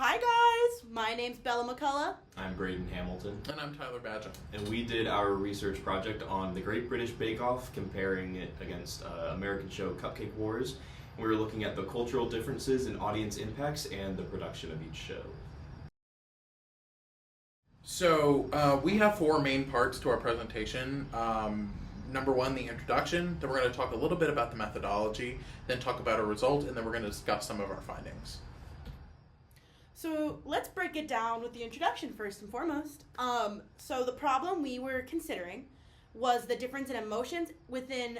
Hi guys, my name's Bella McCullough. I'm Braden Hamilton. And I'm Tyler Badger. And we did our research project on the Great British Bake Off, comparing it against American show Cupcake Wars. We were looking at the cultural differences in audience impacts and the production of each show. So we have four main parts to our presentation. Number one, the introduction. Then we're going to talk a little bit about the methodology, then talk about our result, and then we're going to discuss some of our findings. So let's break it down with the introduction first and foremost. So the problem we were considering was the difference in emotions within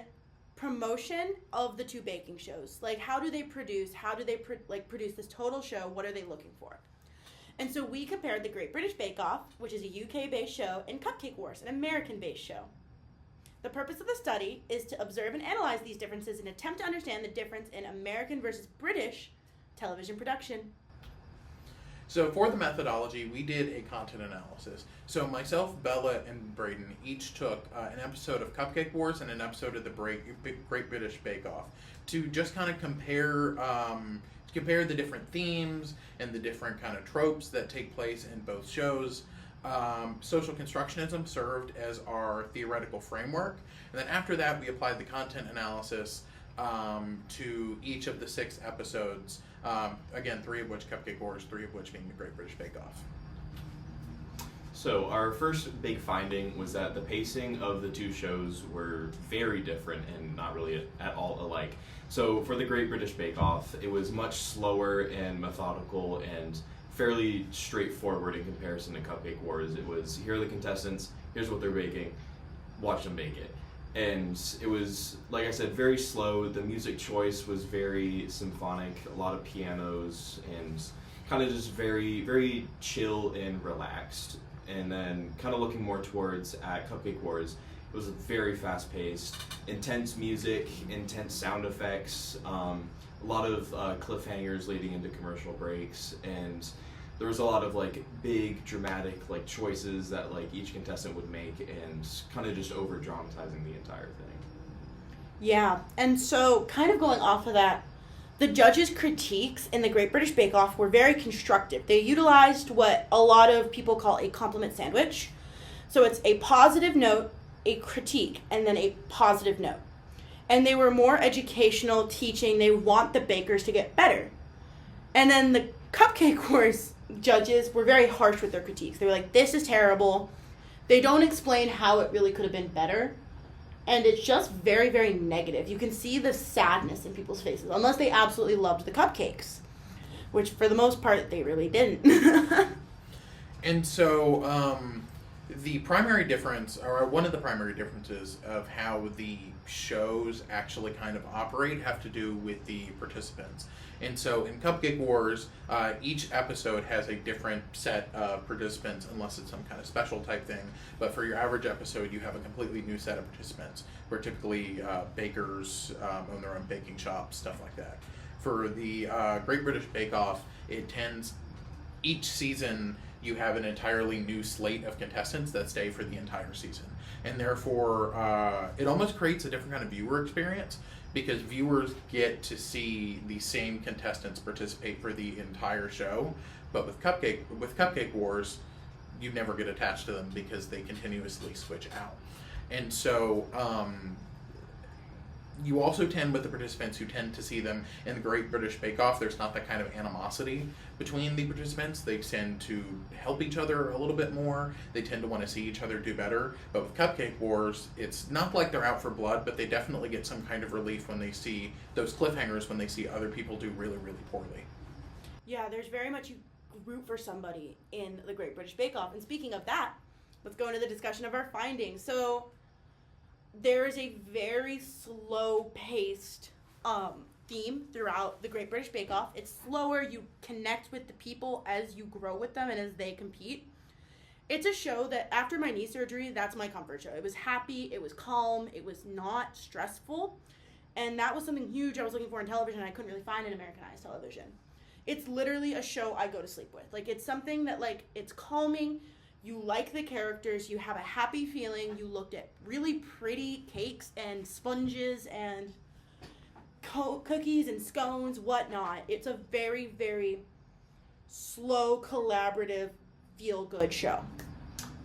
promotion of the two baking shows. Like, how do they produce? How do they produce this total show? What are they looking for? And so we compared the Great British Bake Off, which is a UK-based show, and Cupcake Wars, an American-based show. The purpose of the study is to observe and analyze these differences and attempt to understand the difference in American versus British television production. So for the methodology, we did a content analysis. So myself, Bella, and Braden each took an episode of Cupcake Wars and an episode of the Great British Bake Off to just kind of compare the different themes and the different kind of tropes that take place in both shows. Social constructionism served as our theoretical framework, and then after that we applied the content analysis to each of the 6 episodes, again 3 of which Cupcake Wars, 3 of which being the Great British Bake Off. So our first big finding was that the pacing of the two shows were very different and not really at all alike. So for the Great British Bake Off, it was much slower and methodical and fairly straightforward in comparison to Cupcake Wars. It was, here are the contestants, here's what they're baking, watch them bake it. And it was, like I said, very slow. The music choice was very symphonic, a lot of pianos, and kind of just very, very chill and relaxed. And then kind of looking more towards at Cupcake Wars, it was very fast-paced, intense music, intense sound effects, a lot of cliffhangers leading into commercial breaks, and there was a lot of like big dramatic like choices that like each contestant would make, and kind of just over dramatizing the entire thing. Yeah, and so kind of going off of that, the judges' critiques in the Great British Bake Off were very constructive. They utilized what a lot of people call a compliment sandwich. So it's a positive note, a critique, and then a positive note. And they were more educational, teaching. They want the bakers to get better. And then the Cupcake Wars judges were very harsh with their critiques. They were like, this is terrible. They don't explain how it really could have been better. And it's just very, very negative. You can see the sadness in people's faces, unless they absolutely loved the cupcakes, which for the most part, they really didn't. And so the primary difference, or one of the primary differences of how the shows actually kind of operate have to do with the participants. And so in Cupcake Wars, each episode has a different set of participants, unless it's some kind of special type thing. But for your average episode, you have a completely new set of participants, where typically bakers own their own baking shops, stuff like that. For the Great British Bake Off, each season you have an entirely new slate of contestants that stay for the entire season. And therefore, it almost creates a different kind of viewer experience, because viewers get to see the same contestants participate for the entire show. But with Cupcake Wars, you never get attached to them because they continuously switch out. And so you also tend, with the participants who tend to see them in the Great British Bake Off, there's not that kind of animosity between the participants. They tend to help each other a little bit more. They tend to want to see each other do better. But with Cupcake Wars, it's not like they're out for blood, but they definitely get some kind of relief when they see those cliffhangers, when they see other people do really, really poorly. Yeah, there's very much you root for somebody in the Great British Bake Off. And speaking of that, let's go into the discussion of our findings. So there is a very slow-paced theme throughout the Great British Bake Off. It's slower. You connect with the people as you grow with them and as they compete. It's a show that, after my knee surgery, that's my comfort show. It was happy. It was calm. It was not stressful. And that was something huge I was looking for in television I couldn't really find in Americanized television. It's literally a show I go to sleep with. Like, it's something that, like, it's calming. You like the characters, you have a happy feeling, you looked at really pretty cakes and sponges and cookies and scones, whatnot. It's a very, very slow, collaborative, feel-good show.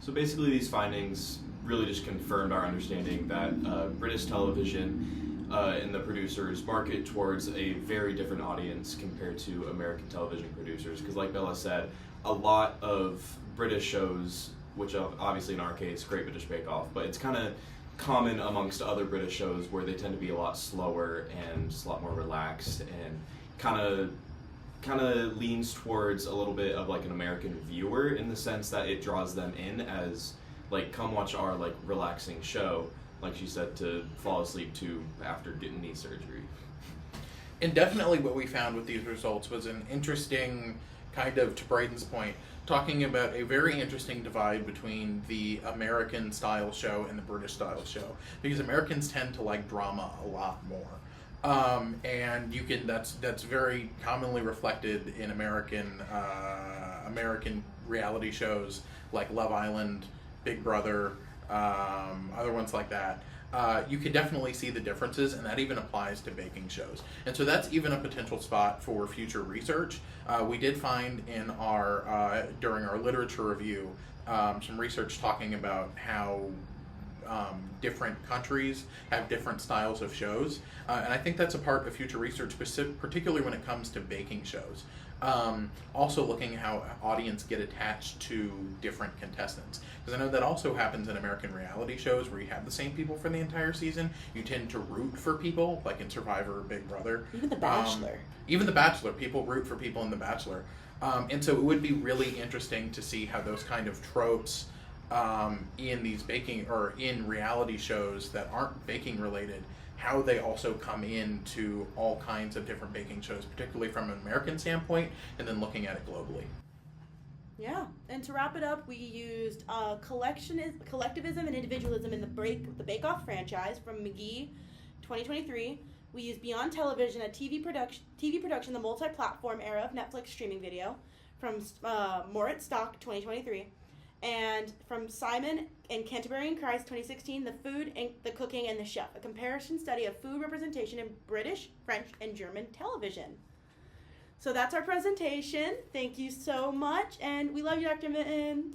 So basically, these findings really just confirmed our understanding that British television and the producers market towards a very different audience compared to American television producers. Because like Bella said, a lot of British shows, which obviously in our case, Great British Bake Off, but it's kind of common amongst other British shows where they tend to be a lot slower and just a lot more relaxed and kind of leans towards a little bit of like an American viewer in the sense that it draws them in as like come watch our like relaxing show, like she said, to fall asleep to after getting knee surgery. And definitely what we found with these results was an interesting kind of, to Braden's point, talking about a very interesting divide between the American style show and the British style show, because Americans tend to like drama a lot more, and you can that's very commonly reflected in American reality shows like Love Island, Big Brother, other ones like that. You can definitely see the differences, and that even applies to baking shows. And so that's even a potential spot for future research. We did find in our during our literature review some research talking about how different countries have different styles of shows, and I think that's a part of future research, particularly when it comes to baking shows. Also looking at how audience get attached to different contestants. Because I know that also happens in American reality shows where you have the same people for the entire season. You tend to root for people, like in Survivor or Big Brother. Even The Bachelor. Even The Bachelor. People root for people in The Bachelor. And so it would be really interesting to see how those kind of tropes in these baking or in reality shows that aren't baking related, how they also come into all kinds of different baking shows, particularly from an American standpoint, and then looking at it globally. Yeah, and to wrap it up, we used collectivism and individualism in the Bake Off franchise from McGee 2023. We used Beyond Television, a TV production, the multi-platform era of Netflix streaming video, from Moritz Stock 2023. And from Simon and Canterbury and Christ 2016, The Food, and the Cooking, and the Chef, a comparison study of food representation in British, French, and German television. So that's our presentation. Thank you so much, and we love you, Dr. Mitten.